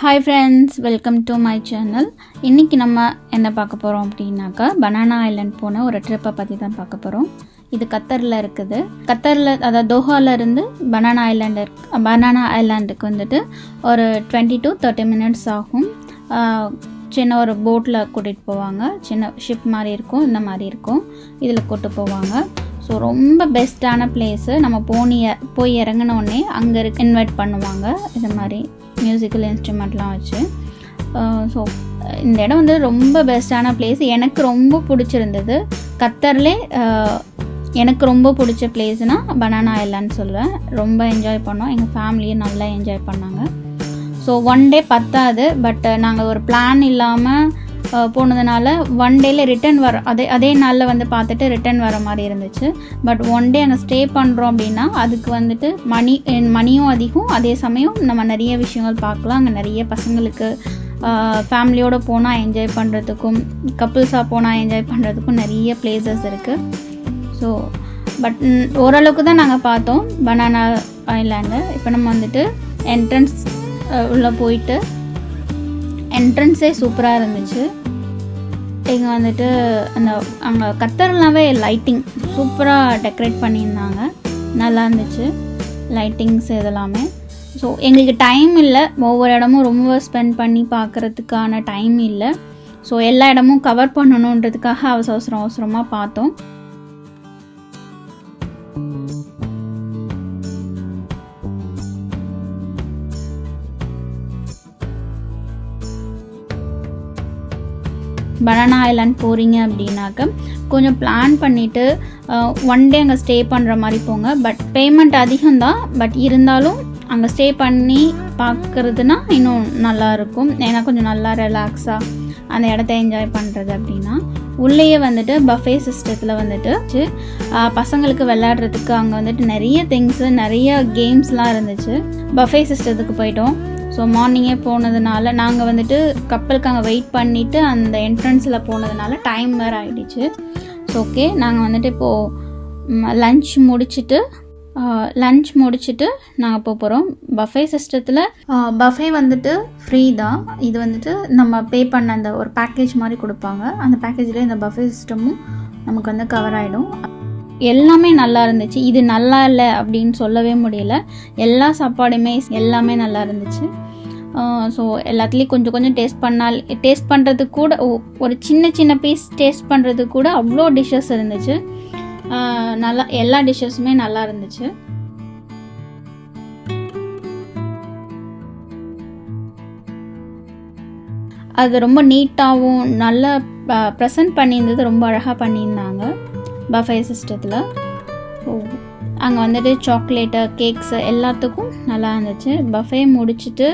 Hi friends, welcome to my channel. இன்னைக்கு நம்ம என்ன பார்க்க போறோம் அப்படினாக்கா banana island போன ஒரு ட்ரிப்பை பத்தி தான் பார்க்க போறோம். இது கத்தார்ல இருக்குது. கத்தார்ல அதாவது தோஹால இருந்து banana islandக்கு வந்துட்டு ஒரு 20 to 30 minutes ஆகும். சின்ன ஒரு போட்ல கூட்டிட்டு போவாங்க. சின்ன ஷிப் மாதிரி இருக்கும், இந்த மாதிரி இருக்கும். இதுல கூட்டி போவாங்க. ஸோ ரொம்ப பெஸ்ட்டான பிளேஸு. நம்ம போய் இறங்கின உடனே அங்கே இன்வைட் பண்ணுவாங்க. இது மாதிரி மியூசிக்கல் இன்ஸ்ட்ருமெண்ட்லாம் வச்சு. ஸோ இந்த இடம் வந்து ரொம்ப பெஸ்ட்டான பிளேஸ். எனக்கு ரொம்ப பிடிச்சிருந்தது. கத்தார்லே எனக்கு ரொம்ப பிடிச்ச பிளேஸ்னால் banana island சொல்லுவேன். ரொம்ப என்ஜாய் பண்ணோம். எங்கள் ஃபேமிலியும் நல்லா என்ஜாய் பண்ணாங்க. ஸோ ஒன் டே பத்தாது, பட் நாங்கள் ஒரு பிளான் இல்லாமல் போனதுனால ஒன் டேயில் ரிட்டன் வர அதே நாளில் வந்து பார்த்துட்டு ரிட்டன் வர மாதிரி இருந்துச்சு. பட் ஒன் டே அங்கே ஸ்டே பண்ணுறோம் அப்படின்னா அதுக்கு வந்துட்டு மணியும் அதிகம், அதே சமயம் நம்ம நிறைய விஷயங்கள் பார்க்கலாம். அங்கே நிறைய பசங்களுக்கு ஃபேமிலியோடு போனால் என்ஜாய் பண்ணுறதுக்கும், கப்புள்ஸாக போனால் என்ஜாய் பண்ணுறதுக்கும் நிறைய பிளேசஸ் இருக்குது. ஸோ பட் ஓரளவுக்கு தான் நாங்கள் பார்த்தோம் banana island. இப்போ நம்ம வந்துட்டு என்ட்ரன்ஸ் உள்ளே போயிட்டு, என்ட்ரன்ஸே சூப்பராக இருந்துச்சு. இங்கே வந்துட்டு அங்கே கத்தார்லாவே லைட்டிங் சூப்பராக டெக்கரேட் பண்ணியிருந்தாங்க. நல்லா இருந்துச்சு லைட்டிங்ஸ் இதெல்லாமே. ஸோ எங்களுக்கு டைம் இல்லை, ஒவ்வொரு இடமும் ரொம்ப ஸ்பெண்ட் பண்ணி பார்க்குறதுக்கான டைம் இல்லை. ஸோ எல்லா இடமும் கவர் பண்ணணுன்றதுக்காக அவசரமாக பார்த்தோம். banana island போகிறீங்க அப்படின்னாக்க கொஞ்சம் பிளான் பண்ணிவிட்டு ஒன் டே அங்கே ஸ்டே பண்ணுற மாதிரி போங்க. பட் பேமெண்ட் அதிகம்தான், பட் இருந்தாலும் அங்கே ஸ்டே பண்ணி பார்க்குறதுனா இன்னும் நல்லாயிருக்கும். ஏன்னா கொஞ்சம் நல்லா ரிலாக்ஸாக அந்த இடத்த என்ஜாய் பண்ணுறது அப்படின்னா. உள்ளேயே வந்துட்டு பஃபே சிஸ்டத்தில் வந்துட்டு பசங்களுக்கு விளையாடுறதுக்கு அங்கே வந்துட்டு நிறைய திங்ஸு, நிறைய கேம்ஸ்லாம் இருந்துச்சு. பஃபே சிஸ்டத்துக்கு போயிட்டோம். ஸோ மார்னிங்கே போனதுனால நாங்கள் வந்துட்டு கப்பலுக்கு அங்கே வெயிட் பண்ணிவிட்டு அந்த என்ட்ரன்ஸில் போனதுனால டைம் வேறு ஆகிடுச்சு. ஸோ ஓகே, நாங்கள் வந்துட்டு இப்போது லன்ச் முடிச்சுட்டு நாங்கள் போகிறோம். பஃபே சிஸ்டத்தில் பஃபே வந்துட்டு ஃப்ரீ தான். இது வந்துட்டு நம்ம பே பண்ண அந்த ஒரு பேக்கேஜ் மாதிரி கொடுப்பாங்க. அந்த பேக்கேஜில் இந்த பஃபே சிஸ்டமும் நமக்கு வந்து கவர் ஆகிடும். எல்லாமே நல்லா இருந்துச்சு. இது நல்லா இல்லை அப்படின்னு சொல்லவே முடியல. எல்லா சாப்பாடுமே எல்லாமே நல்லா இருந்துச்சு. ஸோ எல்லாத்துலேயும் கொஞ்சம் டேஸ்ட் பண்ணுறதுக்கு கூட ஒரு சின்ன பீஸ் டேஸ்ட் பண்ணுறதுக்கு கூட அவ்வளோ டிஷ்ஷஸ் இருந்துச்சு. நல்லா எல்லா டிஷ்ஷஸுமே நல்லா இருந்துச்சு. அது ரொம்ப நீட்டாகவும் நல்லா ப்ரெசன்ட் பண்ணியிருந்தது. ரொம்ப அழகாக பண்ணியிருந்தாங்க பஃபே சிஸ்டத்தில். ஸோ அங்கே வந்துட்டு சாக்லேட்டு, கேக்ஸு எல்லாத்துக்கும் நல்லா இருந்துச்சு. பஃபே முடிச்சுட்டு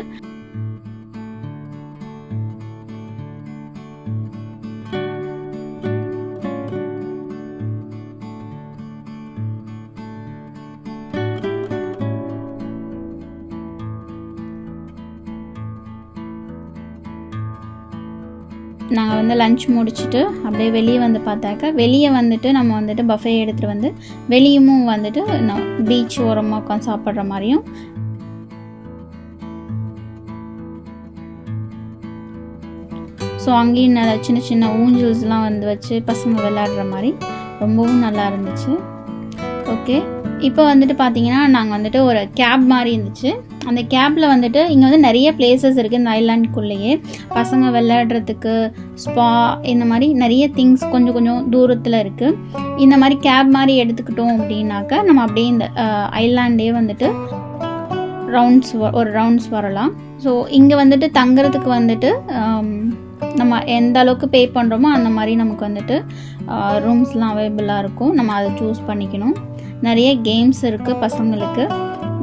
நாங்கள் வந்து லன்ச் முடிச்சுட்டு அப்படியே வெளியே வந்து பார்த்தாக்கா, வெளியே வந்துட்டு நம்ம வந்துட்டு பஃபே எடுத்துகிட்டு வந்து வெளியும் வந்துட்டு பீச் ஓரமாக உட்காந்து சாப்பிட்ற மாதிரியும், ஸோ அங்கேயும் நல்லா சின்ன ஊஞ்சல்ஸ்லாம் வந்து வச்சு பசங்க விளையாடுற மாதிரி ரொம்பவும் நல்லா இருந்துச்சு. ஓகே, இப்போ வந்துட்டு பார்த்தீங்கன்னா நாங்கள் வந்துட்டு ஒரு கேப் மாதிரி இருந்துச்சு. அந்த கேப்பில் வந்துட்டு இங்கே வந்து நிறைய பிளேசஸ் இருக்குது இந்த ஐலாண்டுக்குள்ளேயே. பசங்க விளையாடுறதுக்கு ஸ்பா, இந்த மாதிரி நிறைய திங்ஸ் கொஞ்சம் தூரத்தில் இருக்குது. இந்த மாதிரி கேப் மாதிரி எடுத்துக்கிட்டோம் அப்படின்னாக்கா நம்ம அப்படியே இந்த ஐலாண்டே வந்துட்டு ரவுண்ட்ஸ் வரலாம். ஸோ இங்கே வந்துட்டு தங்குறதுக்கு வந்துட்டு நம்ம எந்த அளவுக்கு பே பண்ணுறோமோ அந்த மாதிரி நமக்கு வந்துட்டு ரூம்ஸ்லாம் அவைலபிளாக இருக்கும். நம்ம அதை சூஸ் பண்ணிக்கணும். நிறைய கேம்ஸ் இருக்குது பசங்களுக்கு.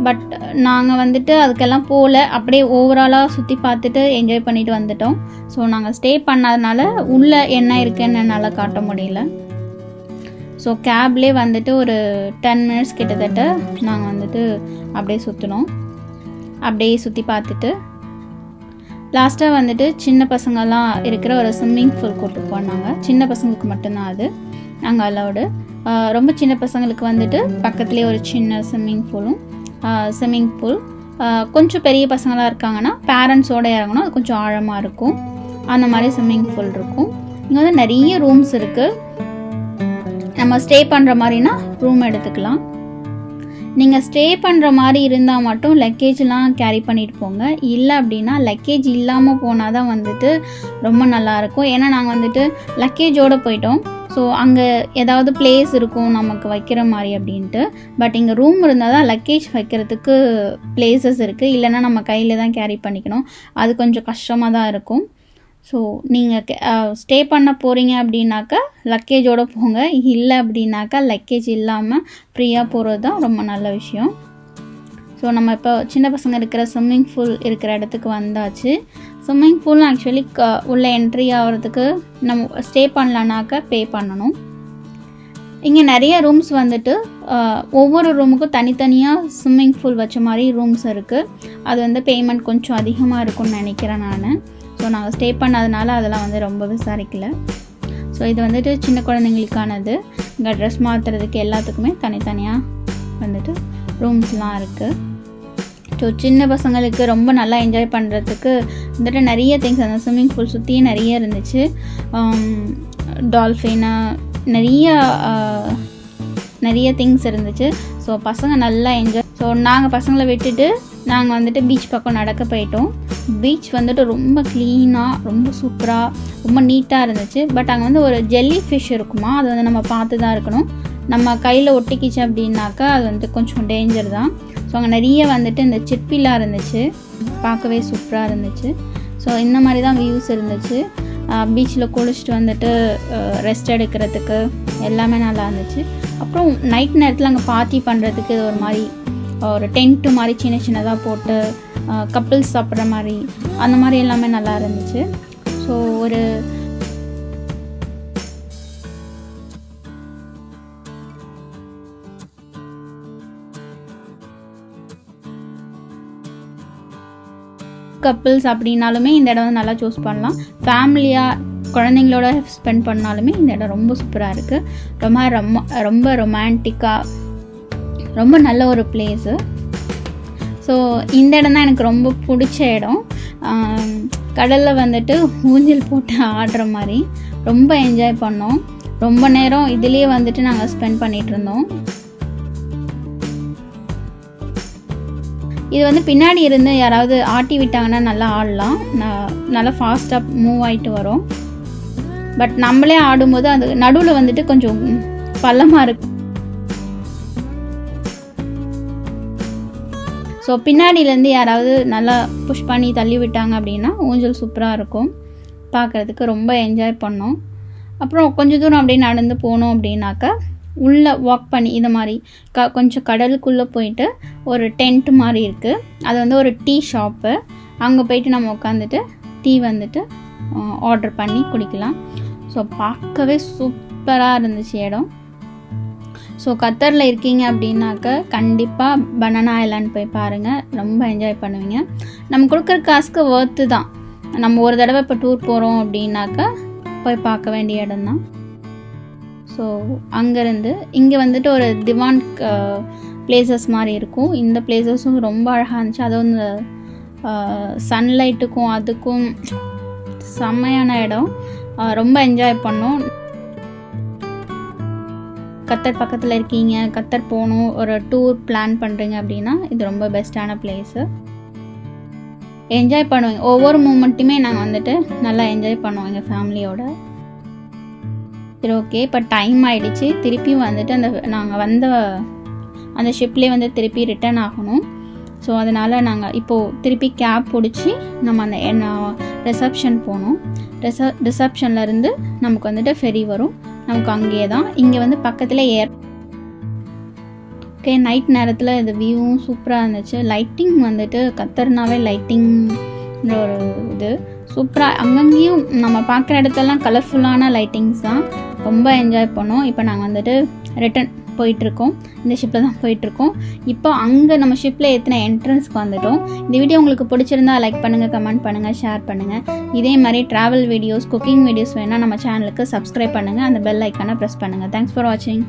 பட் நாங்கள் வந்துட்டு அதுக்கெல்லாம் போகல, அப்படியே ஓவராலாக சுற்றி பார்த்துட்டு என்ஜாய் பண்ணிட்டு வந்துட்டோம். ஸோ நாங்கள் ஸ்டே பண்ணாதனால உள்ளே என்ன இருக்குன்னு என்னால் காட்ட முடியல. ஸோ கேப்லேயே வந்துட்டு ஒரு 10 minutes கிட்டத்தட்ட நாங்கள் வந்துட்டு அப்படியே சுற்றினோம். அப்படியே சுற்றி பார்த்துட்டு லாஸ்ட்டாக வந்துட்டு சின்ன பசங்கள்லாம் இருக்கிற ஒரு ஸ்விம்மிங் பூல் கூட்டு போனாங்க. சின்ன பசங்களுக்கு மட்டும்தான் அது அங்கே அலவுடு. ரொம்ப சின்ன பசங்களுக்கு வந்துட்டு பக்கத்துலேயே ஒரு சின்ன ஸ்விம்மிங் பூல். கொஞ்சம் பெரிய பசங்களாக இருக்காங்கன்னா பேரண்ட்ஸோடு இறங்கணும், அது கொஞ்சம் ஆழமாக இருக்கும். அந்த மாதிரி ஸ்விம்மிங் பூல் இருக்கும். இங்கே வந்து நிறைய ரூம்ஸ் இருக்குது. நம்ம ஸ்டே பண்ணுற மாதிரினா ரூம் எடுத்துக்கலாம். நீங்கள் ஸ்டே பண்ணுற மாதிரி இருந்தால் மட்டும் லக்கேஜ்லாம் கேரி பண்ணிட்டு போங்க. இல்லை அப்படின்னா லக்கேஜ் இல்லாமல் போனால் தான் வந்துட்டு ரொம்ப நல்லாயிருக்கும். ஏன்னா நாங்கள் வந்துட்டு லக்கேஜோடு போயிட்டோம். ஸோ அங்கே ஏதாவது பிளேஸ் இருக்கும் நமக்கு வைக்கிற மாதிரி அப்படின்ட்டு. பட் இங்கே ரூம் இருந்தால் தான் லக்கேஜ் வைக்கிறதுக்கு பிளேசஸ் இருக்குது. இல்லைன்னா நம்ம கையில் தான் கேரி பண்ணிக்கணும். அது கொஞ்சம் கஷ்டமாக தான் இருக்கும். ஸோ நீங்கள் ஸ்டே பண்ண போகிறீங்க அப்படின்னாக்கா லக்கேஜோடு போங்க. இல்லை அப்படின்னாக்கா லக்கேஜ் இல்லாமல் ஃப்ரீயாக போகிறது தான் ரொம்ப நல்ல விஷயம். ஸோ நம்ம இப்போ சின்ன பசங்க இருக்கிற ஸ்விம்மிங் பூல் இருக்கிற இடத்துக்கு வந்தாச்சு. ஸ்விம்மிங் பூல் ஆக்சுவலி உள்ளே என்ட்ரி ஆகிறதுக்கு நம்ம ஸ்டே பண்ணலனாக்கா பே பண்ணணும். இங்கே நிறைய ரூம்ஸ் வந்துட்டு ஒவ்வொரு ரூமுக்கும் தனித்தனியாக ஸ்விம்மிங் பூல் வச்ச மாதிரி ரூம்ஸ் இருக்குது. அது வந்து பேமெண்ட் கொஞ்சம் அதிகமாக இருக்கும்னு நினைக்கிறேன் நான். ஸோ நாங்கள் ஸ்டே பண்ணதுனால அதெல்லாம் வந்து ரொம்ப விசாரிக்கல. ஸோ இது வந்துட்டு சின்ன குழந்தைங்களுக்கானது. இங்கே ட்ரெஸ் மாற்றுறதுக்கு எல்லாத்துக்குமே தனித்தனியாக வந்துட்டு ரூம்ஸ்லாம் இருக்குது. ஸோ சின்ன பசங்களுக்கு ரொம்ப நல்லா என்ஜாய் பண்ணுறதுக்கு வந்துட்டு நிறைய திங்ஸ் அந்த ஸ்விம்மிங் பூல் சுற்றியே நிறைய இருந்துச்சு. டால்ஃபின்னு நிறைய திங்ஸ் இருந்துச்சு. ஸோ பசங்க நல்லா என்ஜாய். ஸோ நாங்கள் பசங்களை விட்டுட்டு நாங்கள் வந்துட்டு பீச் பக்கம் நடக்க போயிட்டோம். பீச் வந்துட்டு ரொம்ப க்ளீனாக, ரொம்ப சூப்பராக, ரொம்ப நீட்டாக இருந்துச்சு. பட் அங்கே வந்து ஒரு ஜெல்லி ஃபிஷ் இருக்குமா, அது வந்து நம்ம பார்த்து தான் இருக்கணும். நம்ம கையில் ஒட்டிக்கிச்சு அப்படின்னாக்கா அது வந்துட்டு கொஞ்சம் டேஞ்சர் தான். ஸோ அங்கே நிறைய வந்துட்டு இந்த சிப்பிலாம் இருந்துச்சு, பார்க்கவே சூப்பராக இருந்துச்சு. ஸோ இந்த மாதிரி தான் வியூஸ் இருந்துச்சு. பீச்சில் குளிச்சுட்டு வந்துட்டு ரெஸ்ட் எடுக்கிறதுக்கு எல்லாமே நல்லா இருந்துச்சு. அப்புறம் நைட் நேரத்தில் அங்கே பார்ட்டி பண்ணுறதுக்கு ஒரு மாதிரி ஒரு டென்ட்டு மாதிரி சின்ன சின்னதாக போட்டு கப்பிள்ஸ் சாப்பிட்ற மாதிரி அந்த மாதிரி எல்லாமே நல்லா இருந்துச்சு. ஸோ ஒரு கப்பிள்ஸ் அப்படின்னாலுமே இந்த இடம் வந்து நல்லா சூஸ் பண்ணலாம். ஃபேமிலியாக குழந்தைங்களோட ஸ்பெண்ட் பண்ணாலுமே இந்த இடம் ரொம்ப சூப்பராக இருக்குது. ரொம்ப ரொமான்டிக்காக ரொம்ப நல்ல ஒரு பிளேஸு. ஸோ இந்த இடம் தான் எனக்கு ரொம்ப பிடிச்ச இடம். கடலில் வந்துட்டு ஊஞ்சல் போட்டு ஆடுற மாதிரி ரொம்ப என்ஜாய் பண்ணோம். ரொம்ப நேரம் இதுலேயே வந்துட்டு நாங்கள் ஸ்பெண்ட் பண்ணிகிட்டு இருந்தோம். இது வந்து பின்னாடி இருந்து யாராவது ஆட்டி விட்டாங்கன்னா நல்லா ஆடலாம். நல்லா ஃபாஸ்ட்டாக மூவ் ஆகிட்டு வரும். பட் நம்மளே ஆடும்போது அது நடுவில் வந்துட்டு கொஞ்சம் பள்ளமாக இருக்கும். ஸோ பின்னாடியிலேருந்து யாராவது நல்லா புஷ் பண்ணி தள்ளி விட்டாங்க அப்படின்னா ஊஞ்சல் சூப்பராக இருக்கும். பார்க்குறதுக்கு ரொம்ப என்ஜாய் பண்ணோம். அப்புறம் கொஞ்சம் தூரம் அப்படியே நடந்து போனோம் அப்படின்னாக்கா உள்ளே வாக் பண்ணி இந்த மாதிரி கொஞ்சம் கடலுக்குள்ளே போயிட்டு ஒரு டென்ட் மாதிரி இருக்குது. அது வந்து ஒரு டீ ஷாப்பு. அங்கே போயிட்டு நம்ம உட்காந்துட்டு டீ வந்துட்டு ஆர்டர் பண்ணி குடிக்கலாம். ஸோ பார்க்கவே சூப்பராக இருந்துச்சு இடம். ஸோ கத்தரில் இருக்கீங்க அப்படின்னாக்க கண்டிப்பாக பனானா ஐலாண்ட் போய் பாருங்கள், ரொம்ப என்ஜாய் பண்ணுவீங்க. நம்ம கொடுக்குற காசுக்கு ஒர்த்து தான். நம்ம ஒரு தடவை இப்போ டூர் போகிறோம் அப்படின்னாக்கா போய் பார்க்க வேண்டிய இடம் தான். ஸோ அங்கேருந்து இங்கே வந்துட்டு ஒரு திவான் பிளேசஸ் மாதிரி இருக்கும். இந்த பிளேசஸும் ரொம்ப அழகாக இருந்துச்சு. அதுவும் இந்த சன்லைட்டுக்கும் அதுக்கும் செம்மையான இடம். ரொம்ப என்ஜாய் பண்ணோம். கத்தர் பக்கத்தில் இருக்கீங்க, கத்தர் போகணும், ஒரு டூர் பிளான் பண்ணுறீங்க அப்படின்னா இது ரொம்ப பெஸ்ட்டான பிளேஸு. என்ஜாய் பண்ணுவோம். ஒவ்வொரு மூமெண்ட்டுமே நாங்கள் வந்துட்டு நல்லா என்ஜாய் பண்ணுவோம் எங்கள் ஃபேமிலியோட. சரி, ஓகே, இப்போ டைம் ஆகிடுச்சு. திருப்பியும் வந்துட்டு நாங்கள் வந்த அந்த ஷிப்லேயே வந்து திருப்பி ரிட்டர்ன் ஆகணும். ஸோ அதனால் நாங்கள் இப்போது திருப்பி கேப் பிடிச்சி நம்ம அந்த ரிசப்ஷன் போனோம். ரிசப்ஷன்லேருந்து நமக்கு வந்துட்டு ஃபெரி வரும். நமக்கு அங்கேயே தான். இங்கே வந்து பக்கத்தில் ஓகே, நைட் நேரத்தில் இந்த வியூவும் சூப்பராக இருந்துச்சு. லைட்டிங் வந்துட்டு கத்தர்னாவே லைட்டிங்ன்ற ஒரு இது சூப்பராக. அங்கங்கேயும் நம்ம பார்க்குற இடத்தெல்லாம் கலர்ஃபுல்லான லைட்டிங்ஸ் தான். ரொம்ப என்ஜாய் பண்ணோம். இப்போ நாங்கள் வந்துட்டு ரிட்டன் போயிட்டுருக்கோம். இந்த ஷிப்பில் தான் போயிட்டுருக்கோம். இப்போ அங்கே நம்ம ஷிப்பில் எத்தனை என்ட்ரன்ஸ்க்கு வந்துட்டோம். இந்த வீடியோ உங்களுக்கு பிடிச்சிருந்தா லைக் பண்ணுங்கள், கமெண்ட் பண்ணுங்கள், ஷேர் பண்ணுங்கள். இதே மாதிரி ட்ராவல் வீடியோஸ், குக்கிங் வீடியோஸ் வேணால் நம்ம சேனலுக்கு சப்ஸ்கிரைப் பண்ணுங்கள். அந்த பெல் ஐக்கானை ப்ரெஸ் பண்ணுங்கள். தேங்க்ஸ் ஃபார் வாட்சிங்.